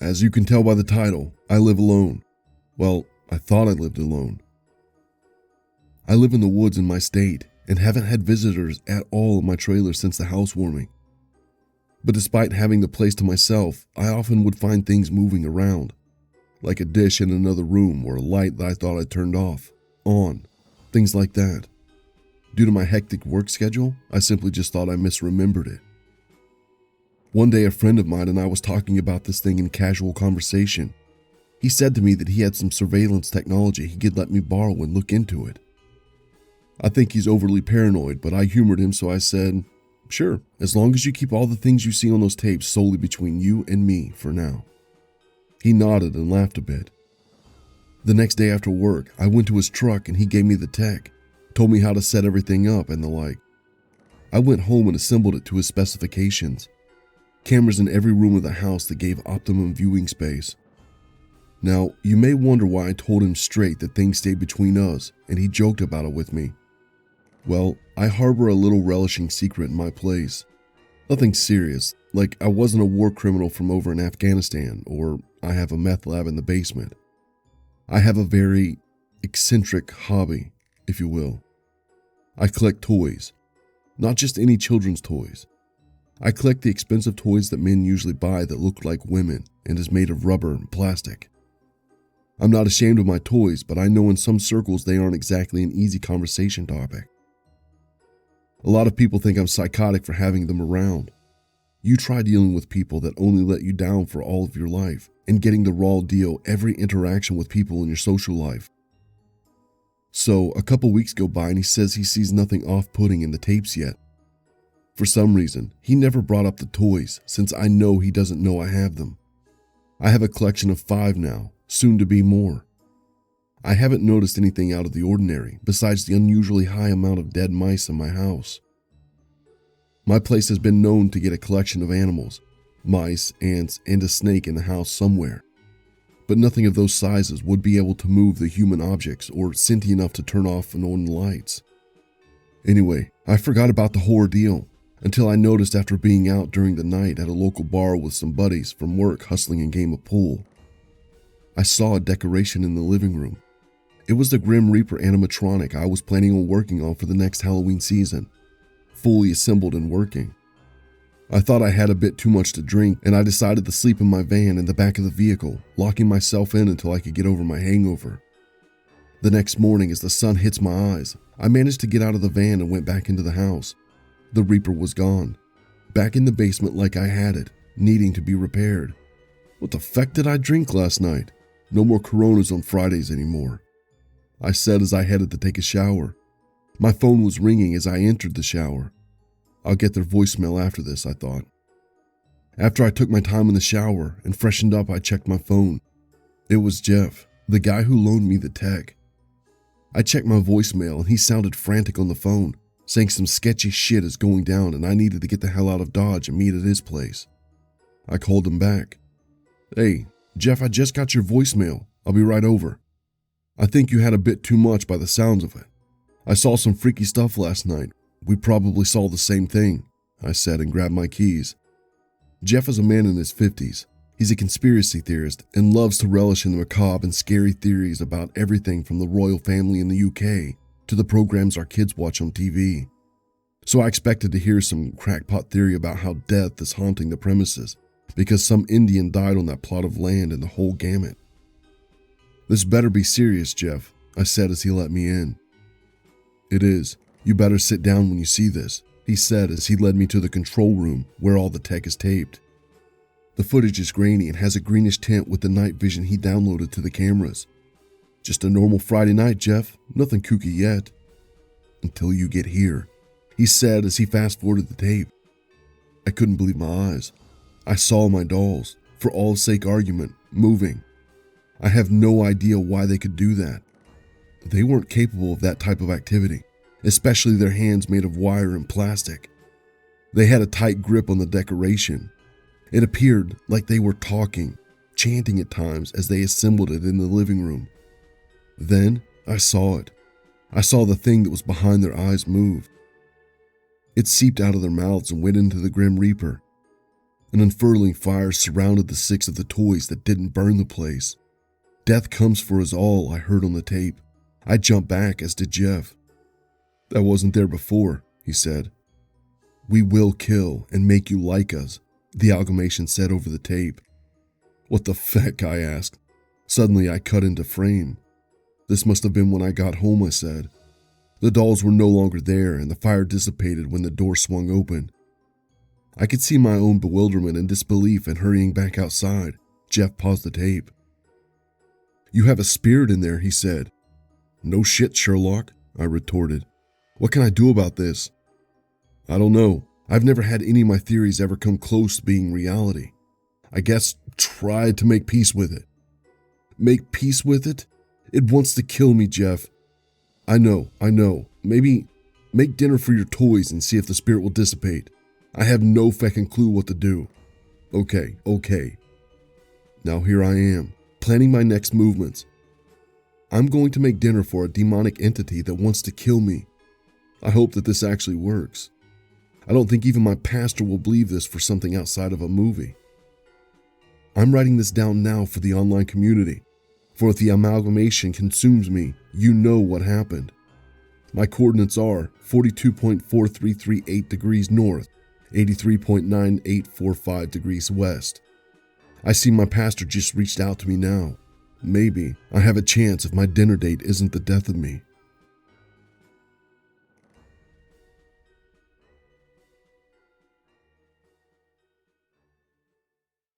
As you can tell by the title, I live alone. Well, I thought I lived alone. I live in the woods in my state and haven't had visitors at all in my trailer since the housewarming. But despite having the place to myself, I often would find things moving around, like a dish in another room or a light that I thought I turned off, on, things like that. Due to my hectic work schedule, I simply just thought I misremembered it. One day a friend of mine and I was talking about this thing in casual conversation. He said to me that he had some surveillance technology he could let me borrow and look into it. I think he's overly paranoid, but I humored him, so I said, "Sure, as long as you keep all the things you see on those tapes solely between you and me for now." He nodded and laughed a bit. The next day after work, I went to his truck and he gave me the tech, told me how to set everything up and the like. I went home and assembled it to his specifications. Cameras in every room of the house that gave optimum viewing space. Now, you may wonder why I told him straight that things stayed between us and he joked about it with me. Well, I harbor a little relishing secret in my place. Nothing serious, like I wasn't a war criminal from over in Afghanistan or I have a meth lab in the basement. I have a very eccentric hobby, if you will. I collect toys. Not just any children's toys. I collect the expensive toys that men usually buy that look like women and is made of rubber and plastic. I'm not ashamed of my toys, but I know in some circles they aren't exactly an easy conversation topic. A lot of people think I'm psychotic for having them around. You try dealing with people that only let you down for all of your life and getting the raw deal every interaction with people in your social life. So a couple weeks go by and he says he sees nothing off-putting in the tapes yet. For some reason, he never brought up the toys since I know he doesn't know I have them. I have a collection of 5 now, soon to be more. I haven't noticed anything out of the ordinary besides the unusually high amount of dead mice in my house. My place has been known to get a collection of animals, mice, ants, and a snake in the house somewhere. But nothing of those sizes would be able to move the human objects or sentient enough to turn off and on the lights. Anyway, I forgot about the whole ordeal until I noticed after being out during the night at a local bar with some buddies from work hustling a game of pool. I saw a decoration in the living room. It was the Grim Reaper animatronic I was planning on working on for the next Halloween season, fully assembled and working. I thought I had a bit too much to drink and I decided to sleep in my van in the back of the vehicle, locking myself in until I could get over my hangover. The next morning, as the sun hits my eyes, I managed to get out of the van and went back into the house. The Reaper was gone, back in the basement like I had it, needing to be repaired. What the feck did I drink last night? No more Coronas on Fridays anymore, I said as I headed to take a shower. My phone was ringing as I entered the shower. I'll get their voicemail after this, I thought. After I took my time in the shower and freshened up, I checked my phone. It was Jeff, the guy who loaned me the tech. I checked my voicemail and he sounded frantic on the phone, saying some sketchy shit is going down and I needed to get the hell out of Dodge and meet at his place. I called him back. "Hey, Jeff, I just got your voicemail. I'll be right over. I think you had a bit too much by the sounds of it. I saw some freaky stuff last night. We probably saw the same thing," I said and grabbed my keys. Jeff is a man in his 50s. He's a conspiracy theorist and loves to relish in the macabre and scary theories about everything from the royal family in the UK to the programs our kids watch on TV. So I expected to hear some crackpot theory about how death is haunting the premises because some Indian died on that plot of land and the whole gamut. "This better be serious, Jeff," I said as he let me in. "It is. You better sit down when you see this," he said as he led me to the control room where all the tech is taped. The footage is grainy and has a greenish tint with the night vision he downloaded to the cameras. "Just a normal Friday night, Jeff. Nothing kooky yet." "Until you get here," he said as he fast-forwarded the tape. I couldn't believe my eyes. I saw my dolls, for all's sake argument, moving. I have no idea why they could do that. They weren't capable of that type of activity, especially their hands made of wire and plastic. They had a tight grip on the decoration. It appeared like they were talking, chanting at times as they assembled it in the living room. Then I saw it. I saw the thing that was behind their eyes move. It seeped out of their mouths and went into the Grim Reaper. An unfurling fire surrounded the 6 of the toys that didn't burn the place. "Death comes for us all," I heard on the tape. I jumped back, as did Jeff. "That wasn't there before," he said. "We will kill and make you like us," the amalgamation said over the tape. "What the feck?" I asked. Suddenly I cut into frame. "This must have been when I got home," I said. The dolls were no longer there, and the fire dissipated when the door swung open. I could see my own bewilderment and disbelief in hurrying back outside. Jeff paused the tape. "You have a spirit in there," he said. "No shit, Sherlock," I retorted. "What can I do about this?" "I don't know. I've never had any of my theories ever come close to being reality. I guess try to make peace with it." "Make peace with it? It wants to kill me, Jeff." I know. Maybe make dinner for your toys and see if the spirit will dissipate. I have no feckin' clue what to do." Okay. Now here I am, planning my next movements. I'm going to make dinner for a demonic entity that wants to kill me. I hope that this actually works. I don't think even my pastor will believe this for something outside of a movie. I'm writing this down now for the online community, for if the amalgamation consumes me, you know what happened. My coordinates are 42.4338 degrees north, 83.9845 degrees west. I see my pastor just reached out to me now. Maybe I have a chance if my dinner date isn't the death of me.